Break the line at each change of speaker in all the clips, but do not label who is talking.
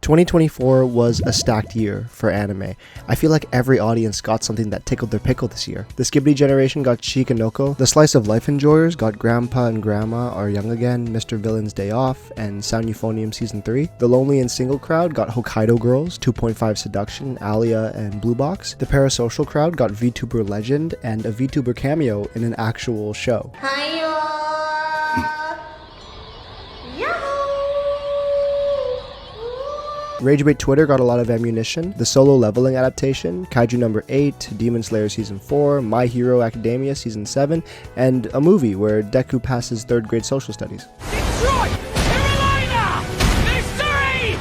2024 was a stacked year for anime. I feel like every audience got something that tickled their pickle this year. The Skibbity generation got Shikanoko, the Slice of Life enjoyers got Grandpa and Grandma Are Young Again, Mr. Villain's Day Off, and Sound Euphonium Season 3. The Lonely and Single crowd got Hokkaido Girls, 2.5 Seduction, Alia, and Blue Box. The Parasocial crowd got VTuber Legend and a VTuber cameo in an actual show. Ragebait Twitter got a lot of ammunition, the Solo Leveling adaptation, Kaiju number 8, Demon Slayer season 4, My Hero Academia season 7, and a movie where Deku passes 3rd grade social studies.
Detroit! Carolina! Missouri!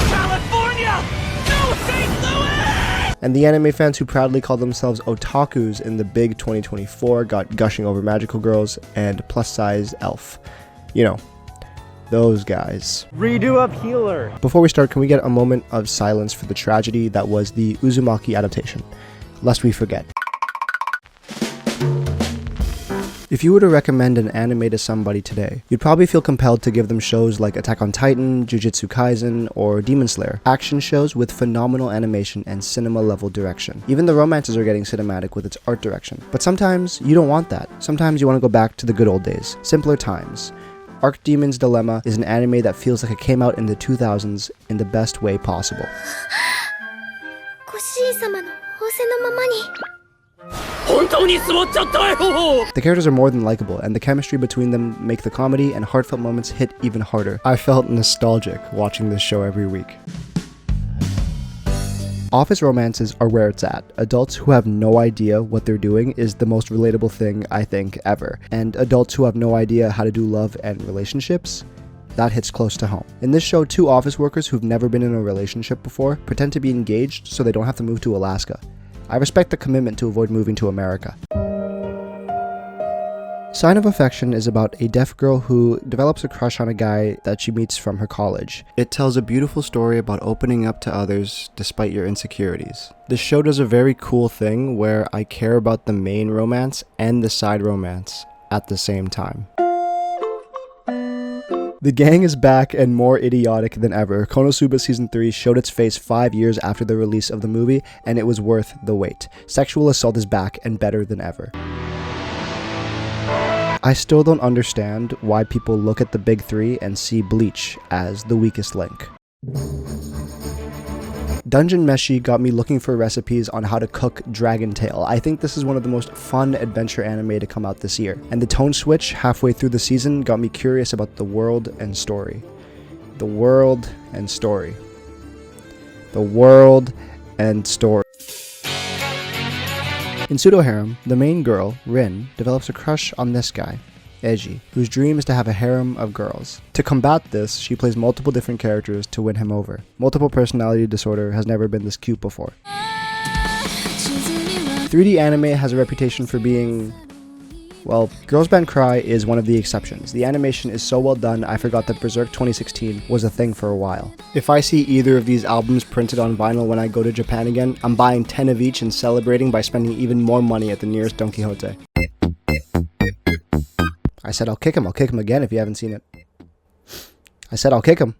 California! No, St. Louis!
And the anime fans who proudly call themselves otakus in the big 2024 got Gushing Over Magical Girls and Plus Size Elf. You know, those guys.
Redo up healer.
Before we start, can we get a moment of silence for the tragedy that was the Uzumaki adaptation, lest we forget. If you were to recommend an anime to somebody today, you'd probably feel compelled to give them shows like Attack on Titan, Jujutsu Kaisen, or Demon Slayer. Action shows with phenomenal animation and cinema-level direction. Even the romances are getting cinematic with its art direction. But sometimes you don't want that. Sometimes you want to go back to the good old days, simpler times. Arc Demon's Dilemma is an anime that feels like it came out in the 2000s in the best way possible. The characters are more than likable, and the chemistry between them make the comedy and heartfelt moments hit even harder. I felt nostalgic watching this show every week. Office romances are where it's at. Adults who have no idea what they're doing is the most relatable thing I think ever. And adults who have no idea how to do love and relationships, that hits close to home. In this show, 2 office workers who've never been in a relationship before pretend to be engaged so they don't have to move to Alaska. I respect the commitment to avoid moving to America. Sign of Affection is about a deaf girl who develops a crush on a guy that she meets from her college. It tells a beautiful story about opening up to others despite your insecurities. This show does a very cool thing where I care about the main romance and the side romance at the same time. The gang is back and more idiotic than ever. Konosuba Season 3 showed its face 5 years after the release of the movie, and it was worth the wait. Sexual assault is back and better than ever. I still don't understand why people look at the big 3 and see Bleach as the weakest link. Dungeon Meshi got me looking for recipes on how to cook Dragon Tail. I think this is one of the most fun adventure anime to come out this year, and the tone switch halfway through the season got me curious about the world and story. The world and story. The world and story. In Pseudo Harem, the main girl, Rin, develops a crush on this guy, Eiji, whose dream is to have a harem of girls. To combat this, she plays multiple different characters to win him over. Multiple personality disorder has never been this cute before. 3D anime has a reputation for being... well, Girls Band Cry is one of the exceptions. The animation is so well done, I forgot that Berserk 2016 was a thing for a while. If I see either of these albums printed on vinyl when I go to Japan again, I'm buying 10 of each and celebrating by spending even more money at the nearest Don Quixote. I said I'll kick him again if you haven't seen it. I said I'll kick him.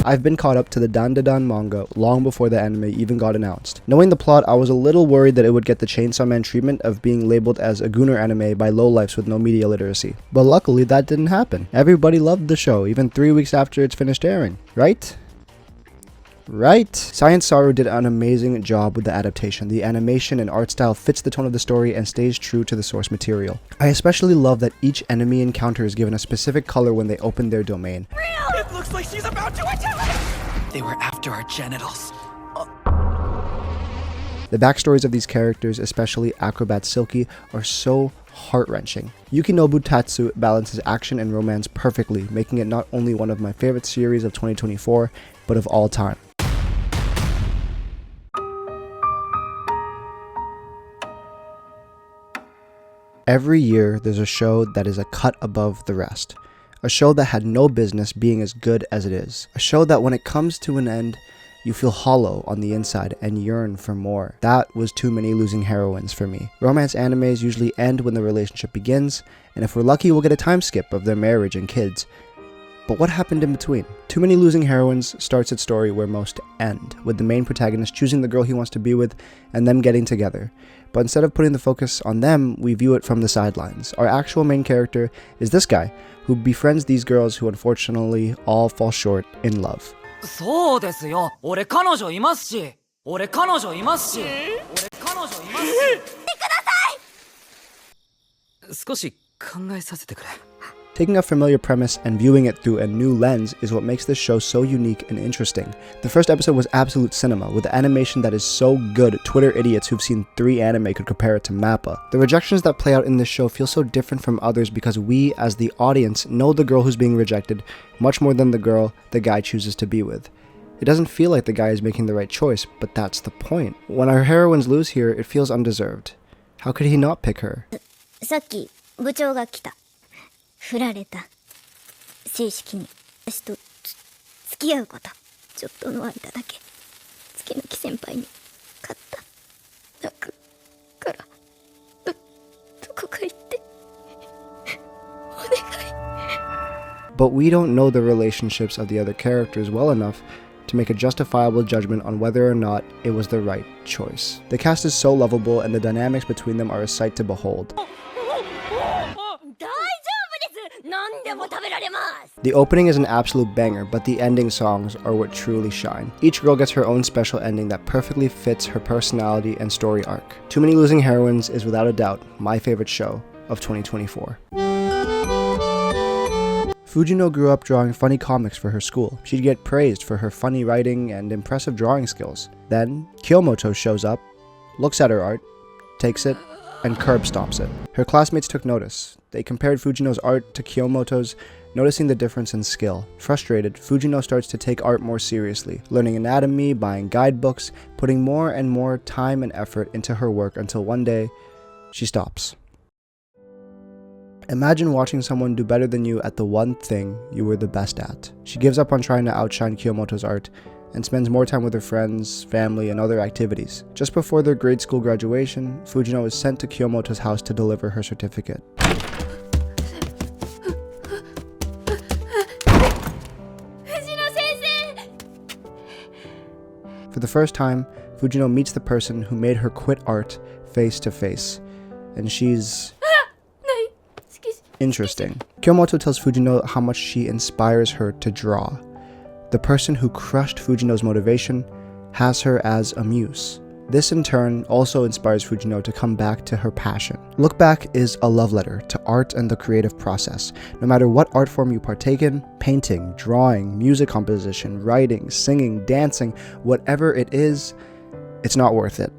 I've been caught up to the Dan manga long before the anime even got announced. Knowing the plot, I was a little worried that it would get the Chainsaw Man treatment of being labeled as a gooner anime by lowlifes with no media literacy. But luckily that didn't happen. Everybody loved the show, even 3 weeks after it's finished airing. Right? Right? Science Saru did an amazing job with the adaptation. The animation and art style fits the tone of the story and stays true to the source material. I especially love that each enemy encounter is given a specific color when they open their domain.
It looks like she's about to attack! They were after our genitals.
The backstories of these characters, especially Acrobat Silky, are so heart-wrenching. Yukinobu Tatsu balances action and romance perfectly, making it not only one of my favorite series of 2024, but of all time. Every year, there's a show that is a cut above the rest. A show that had no business being as good as it is. A show that when it comes to an end, you feel hollow on the inside and yearn for more. That was too many losing heroines for me. Romance animes usually end when the relationship begins, and if we're lucky, we'll get a time skip of their marriage and kids. But what happened in between? Too Many Losing Heroines starts its story where most end, with the main protagonist choosing the girl he wants to be with and them getting together. But instead of putting the focus on them, we view it from the sidelines. Our actual main character is this guy, who befriends these girls who unfortunately all fall short in love.
そうですよ。俺彼女いますし。俺彼女いますし。俺彼女いますし。少し考えさせてくれ。
Taking a familiar premise and viewing it through a new lens is what makes this show so unique and interesting. The first episode was absolute cinema, with animation that is so good, Twitter idiots who've seen 3 anime could compare it to Mappa. The rejections that play out in this show feel so different from others because we, as the audience, know the girl who's being rejected much more than the girl the guy chooses to be with. It doesn't feel like the guy is making the right choice, but that's the point. When our heroines lose here, it feels undeserved. How could he not pick her?
さっき部長が来た。振られた。正式に私と付き合うこと。ちょっとの間だけ。月抜き先輩に勝った。泣くからどこか行って。お願い。
But we don't know the relationships of the other characters well enough to make a justifiable judgment on whether or not it was the right choice. The cast is so lovable and the dynamics between them are a sight to behold. The opening is an absolute banger, but the ending songs are what truly shine. Each girl gets her own special ending that perfectly fits her personality and story arc. Too Many Losing Heroines is without a doubt my favorite show of 2024. Fujino grew up drawing funny comics for her school. She'd get praised for her funny writing and impressive drawing skills. Then, Kyomoto shows up, looks at her art, takes it, and curb stomps it. Her classmates took notice. They compared Fujino's art to Kyomoto's, noticing the difference in skill. Frustrated, Fujino starts to take art more seriously, learning anatomy, buying guidebooks, putting more and more time and effort into her work until one day, she stops. Imagine watching someone do better than you at the one thing you were the best at. She gives up on trying to outshine Kyomoto's art and spends more time with her friends, family, and other activities. Just before their grade school graduation, Fujino is sent to Kyomoto's house to deliver her certificate. For the first time, Fujino meets the person who made her quit art face to face, and she's interesting. Kyomoto tells Fujino how much she inspires her to draw. The person who crushed Fujino's motivation has her as a muse. This in turn also inspires Fujino to come back to her passion. Look Back is a love letter to art and the creative process. No matter what art form you partake in, painting, drawing, music composition, writing, singing, dancing, whatever it is, it's not worth it.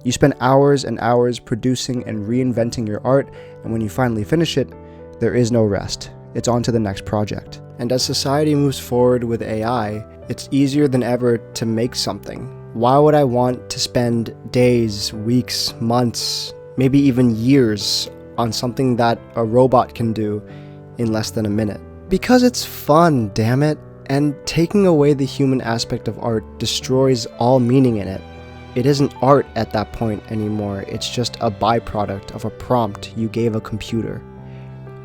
You spend hours and hours producing and reinventing your art, and when you finally finish it, there is no rest. It's on to the next project. And as society moves forward with AI, it's easier than ever to make something. Why would I want to spend days, weeks, months, maybe even years on something that a robot can do in less than a minute? Because it's fun, damn it. And taking away the human aspect of art destroys all meaning in it. It isn't art at that point anymore. It's just a byproduct of a prompt you gave a computer.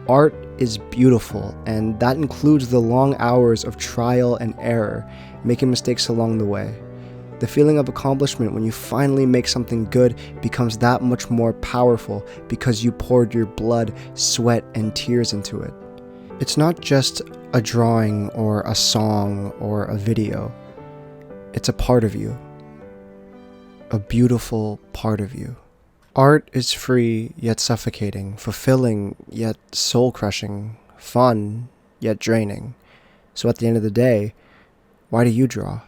Art is beautiful, and that includes the long hours of trial and error, making mistakes along the way. The feeling of accomplishment when you finally make something good becomes that much more powerful because you poured your blood, sweat, and tears into it. It's not just a drawing or a song or a video. It's a part of you. A beautiful part of you. Art is free yet suffocating, fulfilling yet soul-crushing, fun yet draining. So at the end of the day, why do you draw?